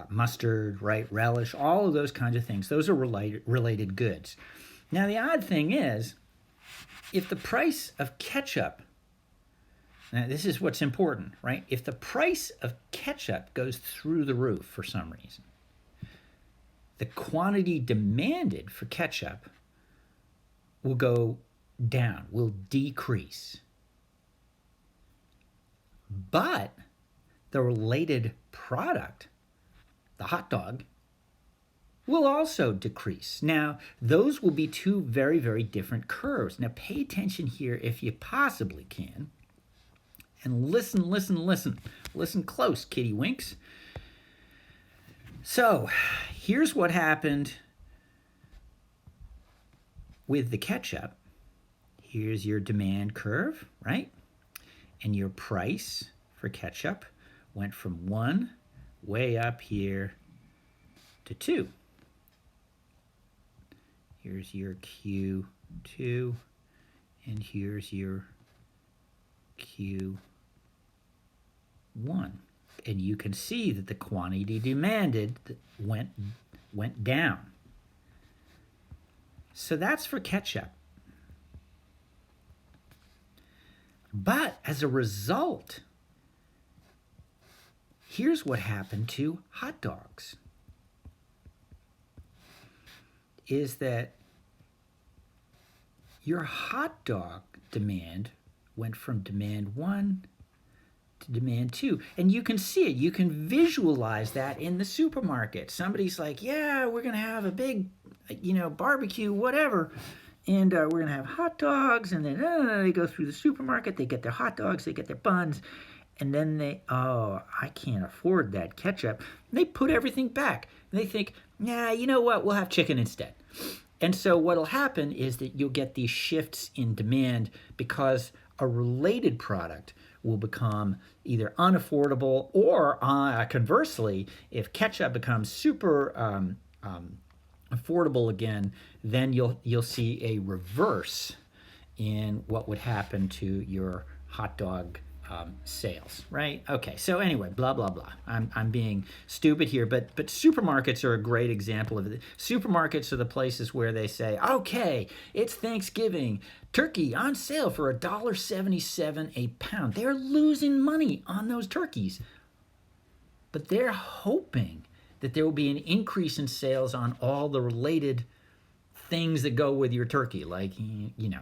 mustard, right, relish, all of those kinds of things. Those are related goods. Now, the odd thing is, if the price of ketchup, now this is what's important, right? If the price of ketchup goes through the roof for some reason, the quantity demanded for ketchup will go down, will decrease. But the related product, the hot dog, will also decrease. Now, those will be two very, very different curves. Now, pay attention here if you possibly can. And listen, listen, listen. Listen close, kitty winks. So, here's what happened with the ketchup. Here's your demand curve, right? And your price for ketchup went from 1 way up here to 2. Here's your Q2, and here's your Q1. And you can see that the quantity demanded went down. So that's for ketchup. But as a result, here's what happened to hot dogs. Is that your hot dog demand went from demand 1 to demand 2. And you can see it. You can visualize that in the supermarket. Somebody's like, yeah, we're going to have a big, barbecue, whatever. And we're going to have hot dogs. And then they go through the supermarket. They get their hot dogs. They get their buns. And then I can't afford that ketchup. And they put everything back. And they think, yeah, you know what? We'll have chicken instead. And so what'll happen is that you'll get these shifts in demand because a related product will become either unaffordable or conversely, if ketchup becomes super affordable again, then you'll see a reverse in what would happen to your hot dog sales, right? Okay, so anyway, blah, blah, blah. I'm being stupid here, but supermarkets are a great example of it. Supermarkets are the places where they say, okay, it's Thanksgiving, turkey on sale for $1.77 a pound. They're losing money on those turkeys, but they're hoping that there will be an increase in sales on all the related things that go with your turkey, like,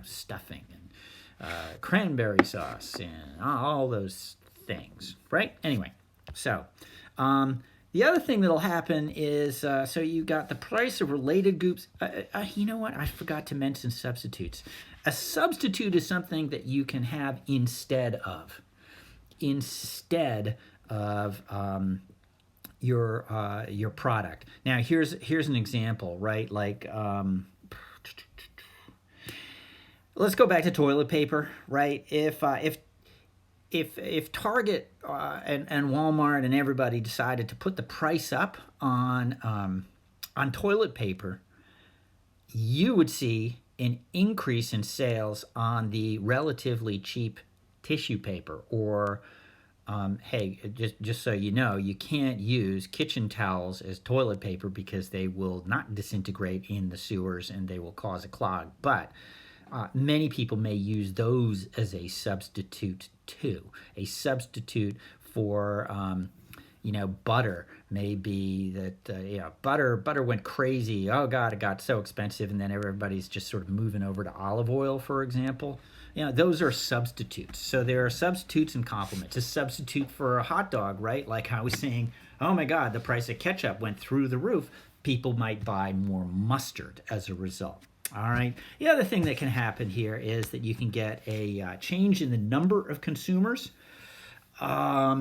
stuffing and cranberry sauce and all those things, right? Anyway, so the other thing that'll happen is, so you got the price of related goods. You know what? I forgot to mention substitutes. A substitute is something that you can have instead of your product. Now, here's an example, right? Like, let's go back to toilet paper, right? If Target and Walmart and everybody decided to put the price up on toilet paper, you would see an increase in sales on the relatively cheap tissue paper. Or, hey, just so you know, you can't use kitchen towels as toilet paper because they will not disintegrate in the sewers and they will cause a clog. But many people may use those as a substitute too. A substitute for, butter may be that, butter went crazy. Oh God, it got so expensive. And then everybody's just sort of moving over to olive oil, for example. Those are substitutes. So there are substitutes and complements. A substitute for a hot dog, right? Like I was saying, oh my God, the price of ketchup went through the roof. People might buy more mustard as a result. All right. The other thing that can happen here is that you can get a change in the number of consumers, that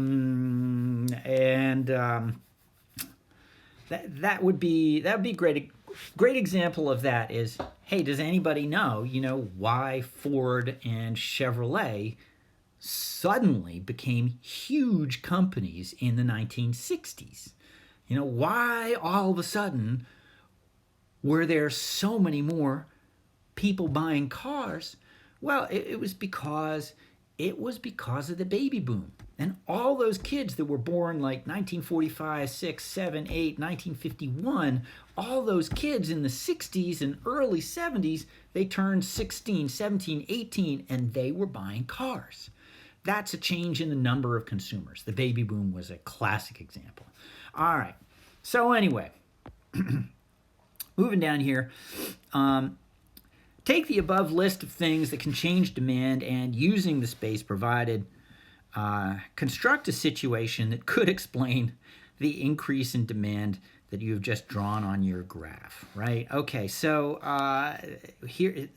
would be great. Great example of that is, hey, does anybody know why Ford and Chevrolet suddenly became huge companies in the 1960s? Why all of a sudden were there so many more people buying cars? Well, it was because It was because of the baby boom. And all those kids that were born like 1945, 6, 7, 8, 1951, all those kids in the 60s and early 70s, they turned 16, 17, 18, and they were buying cars. That's a change in the number of consumers. The baby boom was a classic example. All right. So anyway, moving down here, take the above list of things that can change demand and, using the space provided, construct a situation that could explain the increase in demand that you have just drawn on your graph, right? Okay, so here,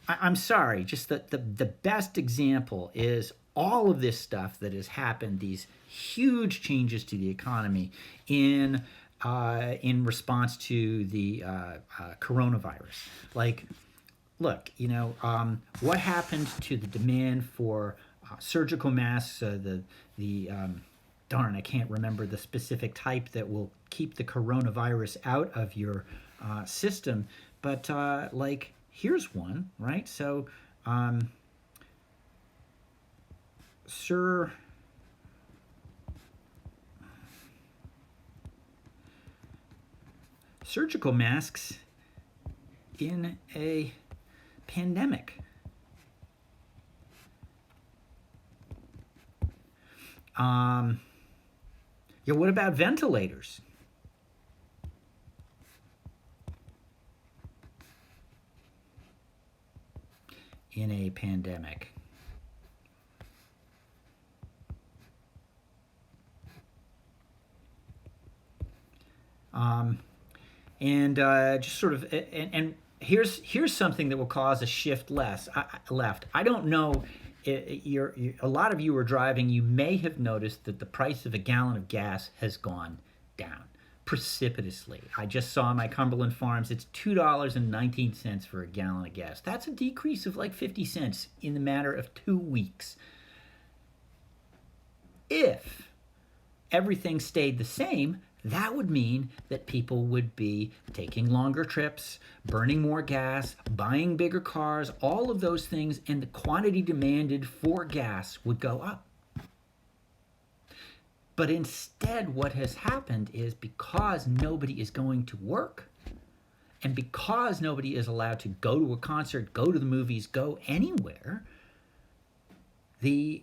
I'm sorry, just the best example is all of this stuff that has happened, these huge changes to the economy in response to the coronavirus. Like, look, what happened to the demand for surgical masks? Darn, I can't remember the specific type that will keep the coronavirus out of your system. But like, here's one, right? So, surgical masks in a pandemic. Yeah, what about ventilators? In a pandemic. Just sort of, and here's something that will cause a shift left. I don't know. A lot of you are driving. You may have noticed that the price of a gallon of gas has gone down precipitously. I just saw my Cumberland Farms. It's $2.19 for a gallon of gas. That's a decrease of like 50 cents in the matter of 2 weeks. If everything stayed the same, that would mean that people would be taking longer trips, burning more gas, buying bigger cars, all of those things, and the quantity demanded for gas would go up. But instead, what has happened is, because nobody is going to work, and because nobody is allowed to go to a concert, go to the movies, go anywhere, the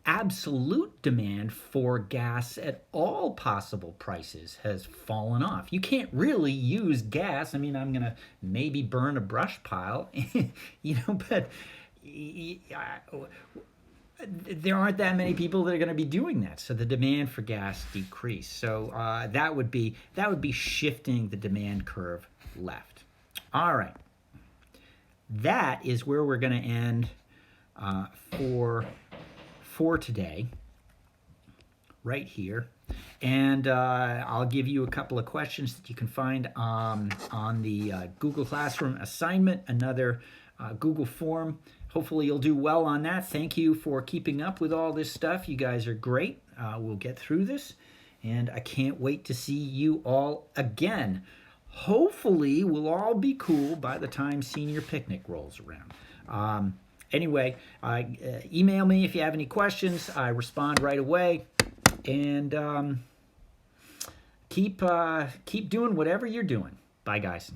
absolute demand for gas at all possible prices has fallen off. You can't really use gas. I mean, I'm going to maybe burn a brush pile, but there aren't that many people that are going to be doing that. So the demand for gas decreased. So that would be shifting the demand curve left. All right. That is where we're going to end for today, right here. And I'll give you a couple of questions that you can find on the Google Classroom assignment, another Google form. Hopefully you'll do well on that. Thank you for keeping up with all this stuff. You guys are great. We'll get through this, and I can't wait to see you all again. Hopefully we'll all be cool by the time senior picnic rolls around. Anyway, email me if you have any questions. I respond right away. And keep doing whatever you're doing. Bye, guys.